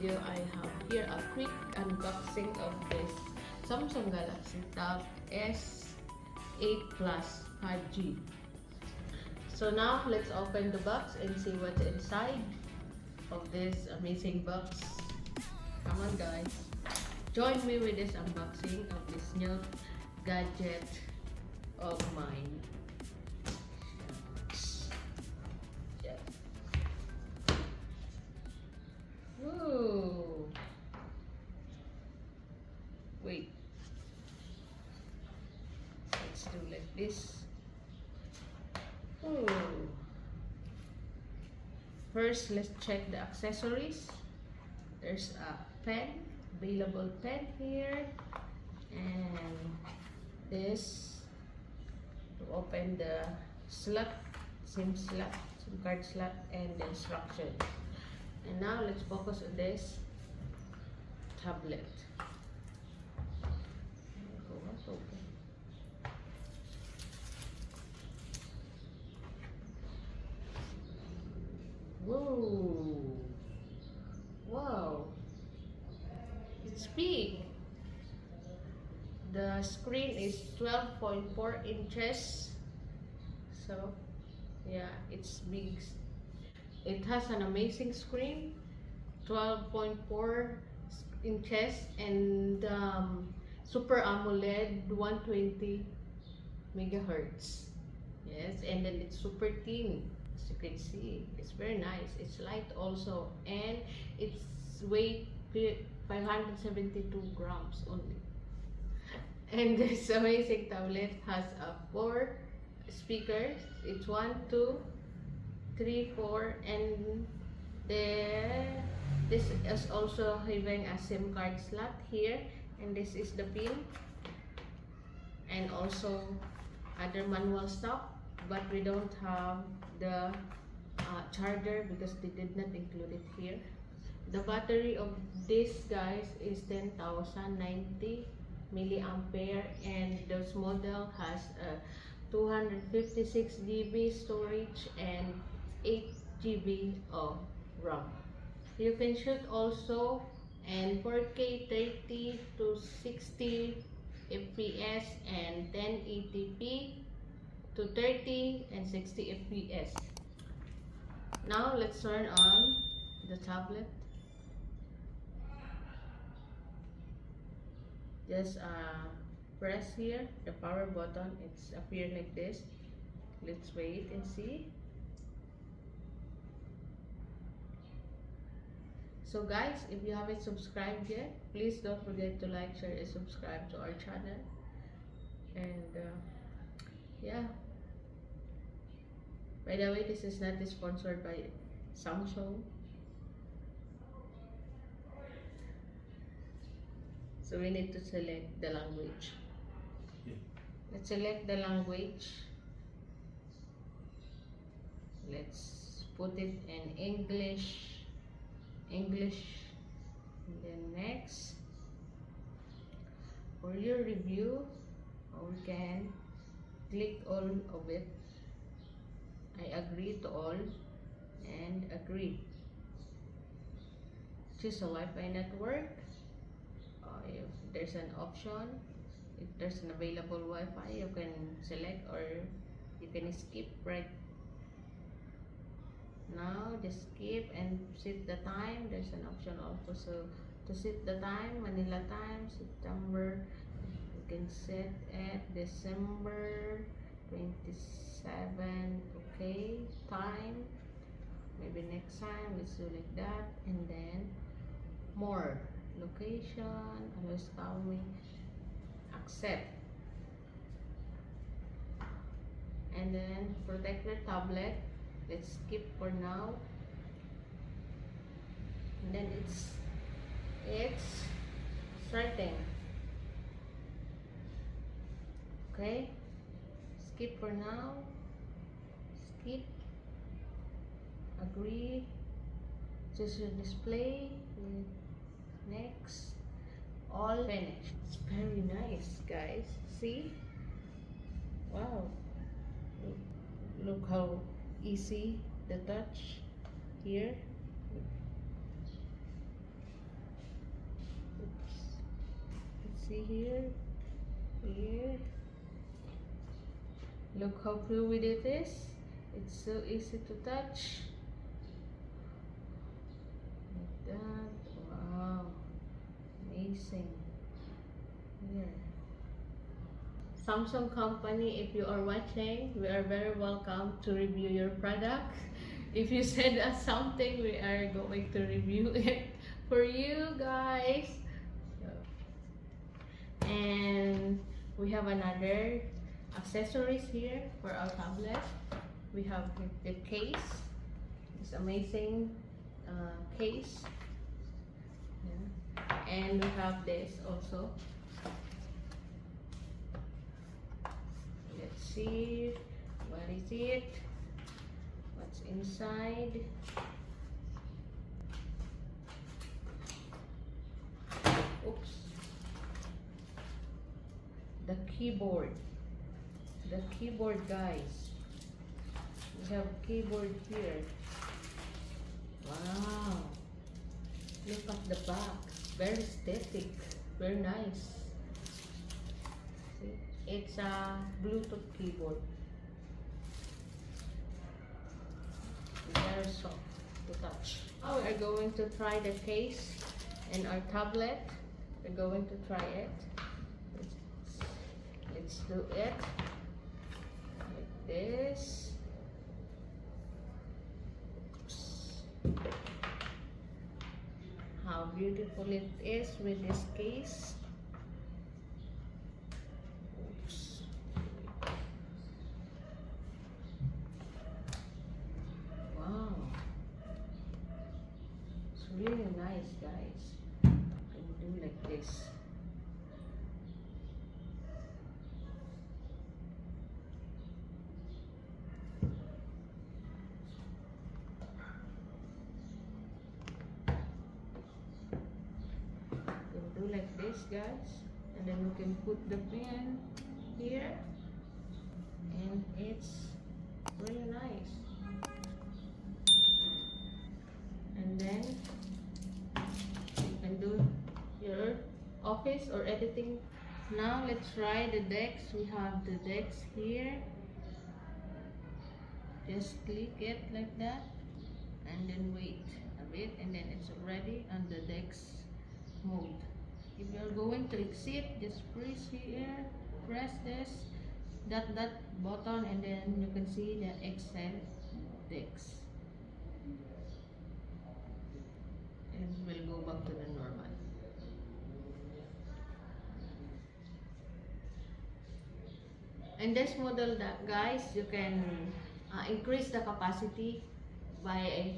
video, I have here a quick unboxing of this Samsung Galaxy Tab S8 Plus 5G. So now let's open the box and see what's inside of this amazing box. Come on guys, join me with this unboxing of this new gadget of mine. Whoa. Wait. Let's do like this. Ooh. First, let's check the accessories. There's a pen, available pen here, and this to open the slot, SIM card slot, and the instructions. And now let's focus on this tablet. Whoa! Wow! It's big. The screen is 12.4 inches. So, yeah, it's big. It has an amazing screen, 12.4 inches, and Super AMOLED 120 megahertz. Yes, and then it's super thin. As you can see, it's very nice. It's light also, and its weight 572 grams only. And this amazing tablet has 4 speakers. It's 1, 2, 3, 4, and this is also having a SIM card slot here, and this is the pin, and also other manual stuff, but we don't have the charger because they did not include it here. The battery of this guys is 10,090 milliampere, and this model has 256 GB storage and 8 GB of RAM. You can shoot also in 4K 30 to 60 FPS and 1080p to 30 and 60 FPS. Now let's turn on the tablet. Just press here the power button. It's appear like this. Let's wait and see. So guys, if you haven't subscribed yet, please don't forget to like, share, and subscribe to our channel. And yeah, by the way, this is not sponsored by Samsung. So we need to select the language. Let's select the language. Let's put it in English, and then next. For your review, we can click all of it. I agree to all and agree. Choose a Wi-Fi network. If there's an option, if there's an available Wi-Fi, you can select, or you can skip right now. Just skip and set the time. There's an option also, so to set the time, Manila time, September, you can set at December 27. Okay, time, maybe next time let's do like that. And then more location, always tell me, accept. And then protect your tablet. Let's skip for now. And then it's starting. Okay, skip for now. Skip, agree, choose your display, next, all finished. It's very nice guys, see? Wow, look how easy the touch here. See here, here. Look how fluid it is. It's so easy to touch. Like that. Wow. Amazing. Here. Samsung company, if you are watching, we are very welcome to review your product. If you send us something, we are going to review it for you guys. And we have another accessories here for our tablet. We have the case, this amazing case, yeah. And we have this also. Let's see, what is it, what's inside. Oops. The keyboard, guys. We have keyboard here. Wow, look at the back, very aesthetic, very nice. See, it's a Bluetooth keyboard, very soft to touch. Now we are going to try the case and our tablet. We're going to try it. Let's do it like this. Oops. How beautiful it is with this case. Oops. Wow, it's really nice, guys. You can do like this. Like this, guys, and then we can put the pen here, and it's really nice. And then you can do your office or editing. Now let's try the decks. We have the decks here. Just click it like that, and then wait a bit, and then it's already on the decks mode. If you're going to exit, just press here, press that button, and then you can see the exit decks, and we'll go back to the normal. In this model, guys, you can increase the capacity by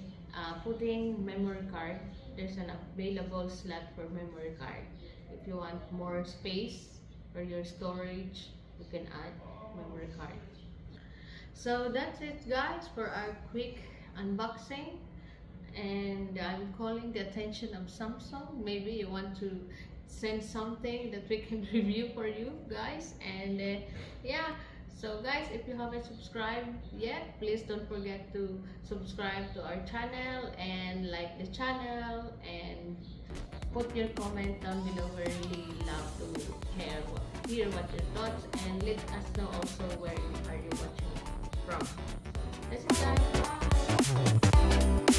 putting memory card. There's an available slot for memory card. If you want more space for your storage, you can add memory card. So that's it, guys, for our quick unboxing. And I'm calling the attention of Samsung. Maybe you want to send something that we can review for you guys. And yeah, so guys, if you haven't subscribed yet, please don't forget to subscribe to our channel and like the channel, and put your comment down below. We really love to hear what your thoughts, and let us know also where are you watching from. That's it, guys. Bye.